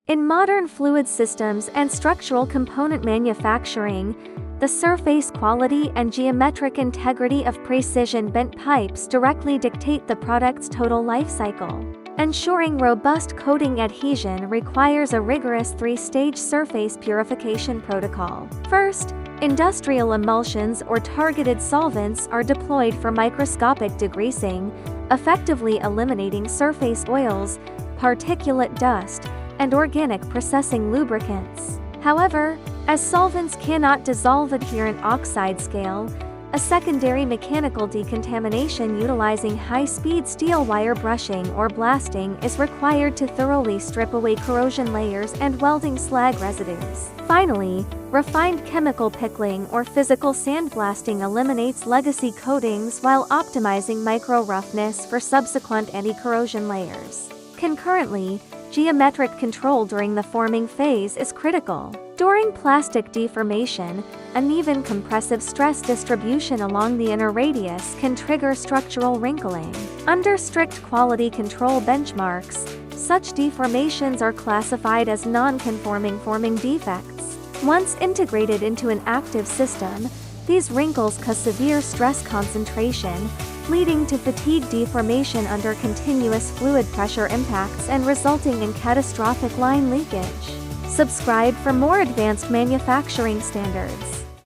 In modern fluid systems and structural component manufacturing, the surface quality and geometric integrity of precision-bent pipes directly dictate the product's total life cycle. Ensuring robust coating adhesion requires a rigorous three-stage surface purification protocol. First, industrial emulsions or targeted solvents are deployed for microscopic degreasing, effectively eliminating surface oils, particulate dust, and organic processing lubricants. However, as solvents cannot dissolve adherent oxide scale, a secondary mechanical decontamination utilizing high-speed steel wire brushing or blasting is required to thoroughly strip away corrosion layers and welding slag residues. Finally, refined chemical pickling or physical sandblasting eliminates legacy coatings while optimizing micro-roughness for subsequent anti-corrosion layers. Concurrently, geometric control during the forming phase is critical. During plastic deformation, uneven compressive stress distribution along the inner radius can trigger structural wrinkling. Under strict quality control benchmarks, such deformations are classified as non-conforming forming defects. Once integrated into an active system, these wrinkles cause severe stress concentration, leading to fatigue deformation under continuous fluid pressure impacts and resulting in catastrophic line leakage. Subscribe for more advanced manufacturing standards.